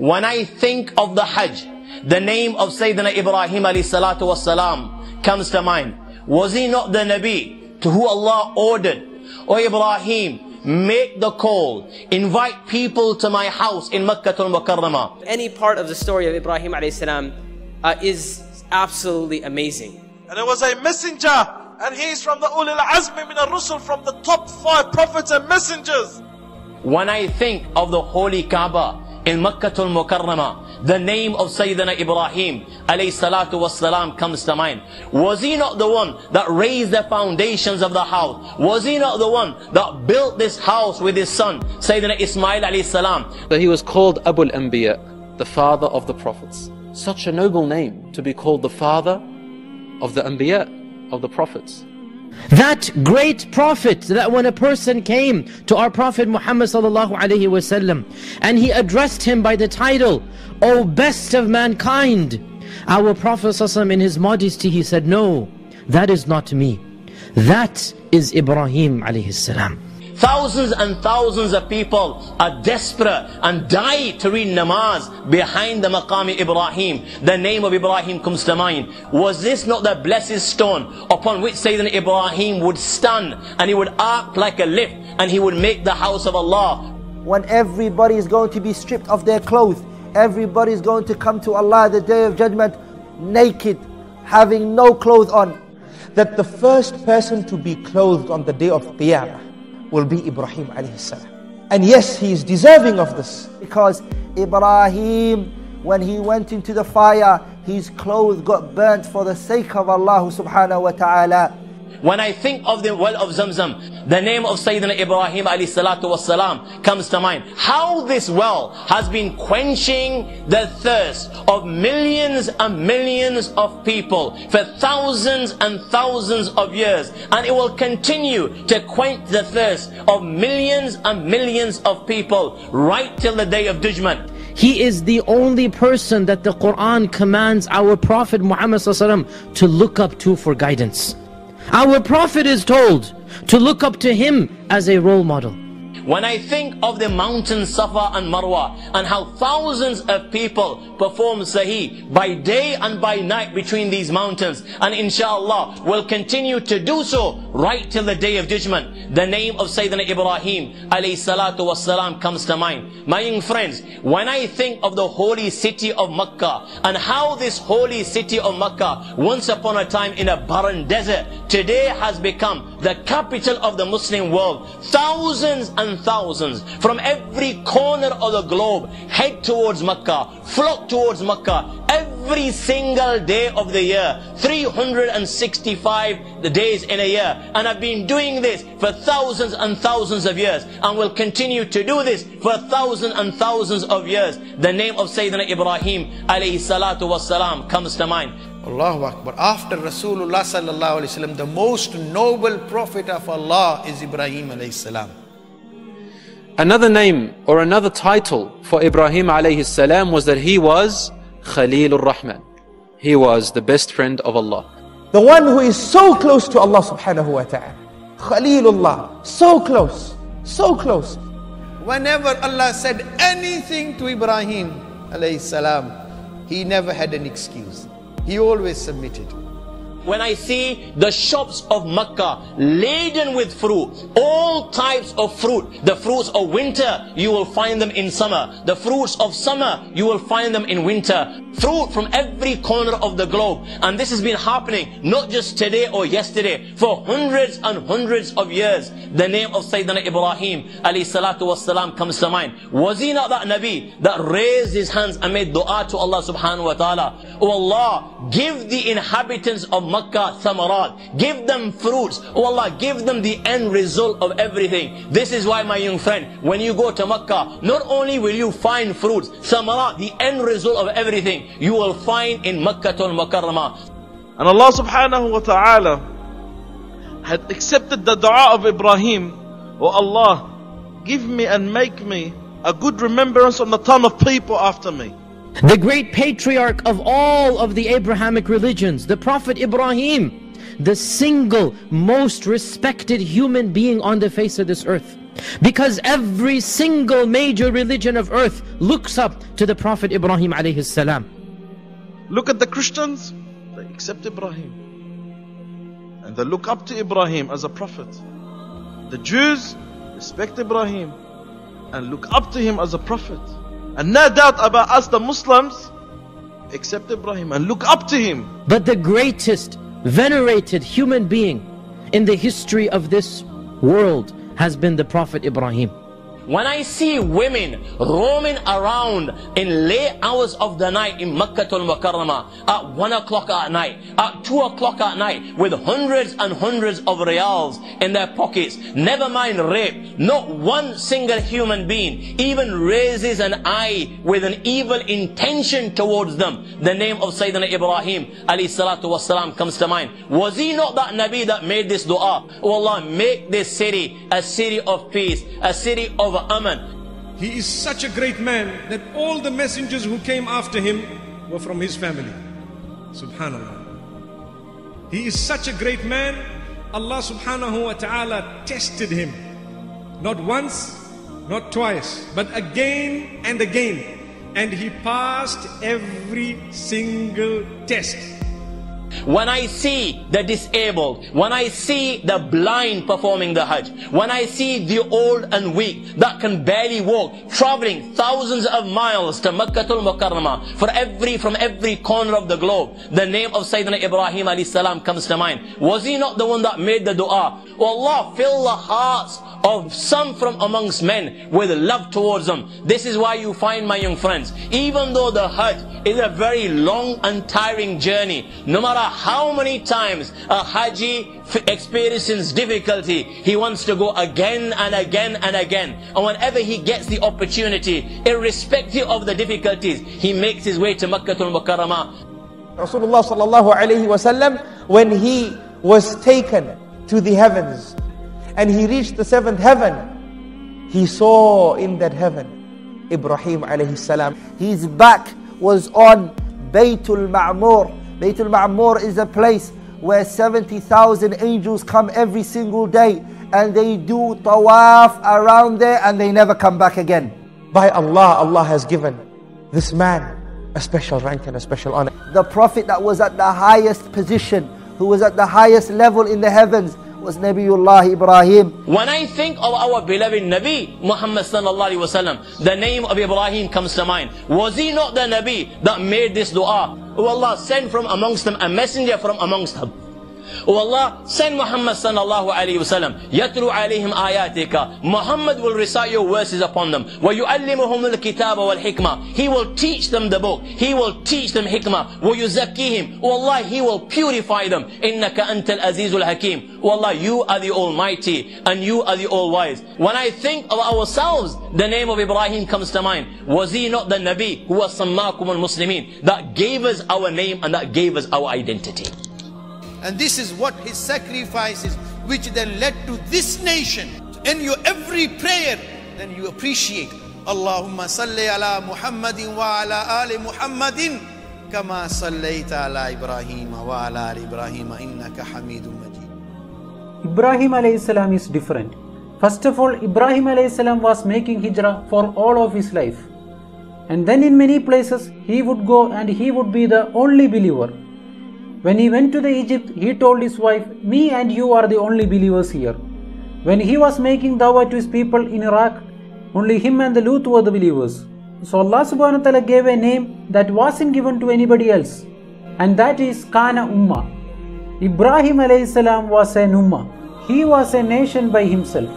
When I think of the Hajj, the name of Sayyidina Ibrahim ﷺ comes to mind. Was he not the Nabi to who Allah ordered, "O Ibrahim, make the call, invite people to my house in Makkah al-Mukarramah"? Any part of the story of Ibrahim A.S. is absolutely amazing. And there was a messenger, and he is from the Ulul Mina Rusul, from the top 5 prophets and messengers. When I think of the holy Kaaba in Makkah al-Mukarramah, the name of Sayyidina Ibrahim Alaihissalam comes to mind. Was he not the one that raised the foundations of the house? Was he not the one that built this house with his son Sayyidina Ismail Alaihissalam? So he was called Abul Anbiya, the father of the prophets. Such a noble name to be called the father of the Anbiya, of the prophets. That great prophet, that when a person came to our Prophet Muhammad sallallahu alaihi wasallam and he addressed him by the title, "O best of mankind," our Prophet sallallahu alaihi wasallam, in his modesty, he said, "No, that is not me. That is Ibrahim alayhi salam." Thousands and thousands of people are desperate and die to read namaz behind the Maqam Ibrahim. The name of Ibrahim comes to mind. Was this not the blessed stone upon which Sayyidina Ibrahim would stand, and he would act like a lift, and he would make the house of Allah? When everybody is going to be stripped of their clothes, everybody is going to come to Allah the Day of Judgment naked, having no clothes on. That the first person to be clothed on the Day of Qiyamah will be Ibrahim Alaihissalam. And yes, he is deserving of this. Because Ibrahim, when he went into the fire, his clothes got burnt for the sake of Allah subhanahu wa ta'ala. When I think of the well of Zamzam, the name of Sayyidina Ibrahim ﷺ comes to mind. How this well has been quenching the thirst of millions and millions of people for thousands and thousands of years. And it will continue to quench the thirst of millions and millions of people right till the Day of Judgment. He is the only person that the Quran commands our Prophet Muhammad ﷺ to look up to for guidance. Our Prophet is told to look up to him as a role model. When I think of the mountains Safa and Marwa, and how thousands of people perform Sahih by day and by night between these mountains, and inshallah will continue to do so right till the Day of Judgment, the name of Sayyidina Ibrahim ﷺ comes to mind. My young friends, when I think of the holy city of Makkah, and how this holy city of Makkah, once upon a time in a barren desert, today has become the capital of the Muslim world. Thousands and thousands from every corner of the globe head towards Makkah, flock towards Makkah every single day of the year, 365 days in a year, and have been doing this for thousands and thousands of years, and will continue to do this for thousands and thousands of years. The name of Sayyidina Ibrahim ﷺ comes to mind. Allahu Akbar. After Rasulullah sallallahu alaihi wasallam, the most noble prophet of Allah is Ibrahim alayhi salam. Another name or another title for Ibrahim alayhi salam was that he was Khalilur Rahman. He was the best friend of Allah. The one who is so close to Allah subhanahu wa ta'ala. Khalilullah. So close. So close. Whenever Allah said anything to Ibrahim alayhi salam, he never had an excuse. He always submitted. When I see the shops of Makkah laden with fruit, all types of fruit, the fruits of winter, you will find them in summer. The fruits of summer, you will find them in winter. Fruit from every corner of the globe. And this has been happening not just today or yesterday, for hundreds and hundreds of years. The name of Sayyidina Ibrahim ﷺ comes to mind. Was he not that Nabi that raised his hands and made dua to Allah subhanahu wa ta'ala? Oh Allah, give the inhabitants of Makkah thamarat, give them fruits. Oh Allah, give them the end result of everything. This is why, my young friend, when you go to Makkah, not only will you find fruits, thamarat, the end result of everything, you will find in Makkah al-Mukarramah. And Allah subhanahu wa ta'ala had accepted the dua of Ibrahim. Oh Allah, give me and make me a good remembrance on the tongue of people after me. The great patriarch of all of the Abrahamic religions, the Prophet Ibrahim, the single most respected human being on the face of this earth. Because every single major religion of earth looks up to the Prophet Ibrahim Alaihissalam. Look at the Christians, they accept Ibrahim. And they look up to Ibrahim as a prophet. The Jews respect Ibrahim and look up to him as a prophet. And no doubt about us, the Muslims, accept Ibrahim and look up to him. But the greatest venerated human being in the history of this world has been the Prophet Ibrahim. When I see women roaming around in late hours of the night in Makkah al-Mukarramah at 1 o'clock at night, at 2 o'clock at night, with hundreds and hundreds of riyals in their pockets, never mind rape, not one single human being even raises an eye with an evil intention towards them. The name of Sayyidina Ibrahim ﷺ comes to mind. Was he not that Nabi that made this dua? Oh Allah, make this city a city of peace, a city of aman. He is such a great man that all the messengers who came after him were from his family. Subhanallah. He is such a great man. Allah subhanahu wa ta'ala tested him. Not once, not twice, but again and again. And he passed every single test. When I see the disabled, when I see the blind performing the Hajj, when I see the old and weak that can barely walk, traveling thousands of miles to Makkah al-Mukarramah from every corner of the globe, the name of Sayyidina Ibrahim Alaihissalam comes to mind. Was he not the one that made the dua? Oh Allah, fill the hearts of some from amongst men with love towards them. This is why you find, my young friends, even though the Hajj is a very long and tiring journey, no matter how many times a Haji experiences difficulty, he wants to go again and again and again. And whenever he gets the opportunity, irrespective of the difficulties, he makes his way to Makkah al-Mukarramah. Rasulullah sallallahu alayhi wasallam, when he was taken to the heavens and he reached the 7th heaven, he saw in that heaven Ibrahim alayhi salam. His back was on Baytul Ma'mur. Baytul Ma'mur is a place where 70,000 angels come every single day, and they do tawaf around there and they never come back again. By Allah, Allah has given this man a special rank and a special honor. The Prophet that was at the highest position, who was at the highest level in the heavens, was Nabiullah Ibrahim. When I think of our beloved Nabi Muhammad sallallahu alaihi wasallam, the name of Ibrahim comes to mind. Was he not the Nabi that made this dua? Oh Allah, send from amongst them a messenger from amongst them. Oh Allah, send Muhammad sallallahu alayhi wasallam. Yatlu alayhim ayatika. Muhammad will recite your verses upon them. وَيُعَلِّمُهُمُ الْكِتَابَ وَالْحِكْمَةِ. He will teach them the book. He will teach them hikmah. وَيُزَكِّيهِمْ. Oh Allah, He will purify them. إِنَّكَ أَنْتَ الْأَزِيزُ الْحَكِيمُ. Oh Allah, You are the Almighty and You are the All-Wise. When I think of ourselves, the name of Ibrahim comes to mind. Was he not the Nabi who was Sammakum al-Muslimin, that gave us our name and that gave us our identity? And this is what his sacrifices, which then led to this nation. In your every prayer, then you appreciate. Allahumma salli ala Muhammadin wa ala ali Muhammadin kama sallaita ala Ibrahim wa ala ali Ibrahim innaka Hamidum Majid. Ibrahim Alaihissalam is different. First of all, Ibrahim Alaihissalam was making hijrah for all of his life. And then in many places, he would go and he would be the only believer. When he went to the Egypt, he told his wife, "Me and you are the only believers here." When he was making dawah to his people in Iraq, only him and the Lut were the believers. So Allah subhanahu wa ta'ala gave a name that wasn't given to anybody else, and that is Kana Ummah. Ibrahim alayhi salam was an Ummah. He was a nation by himself.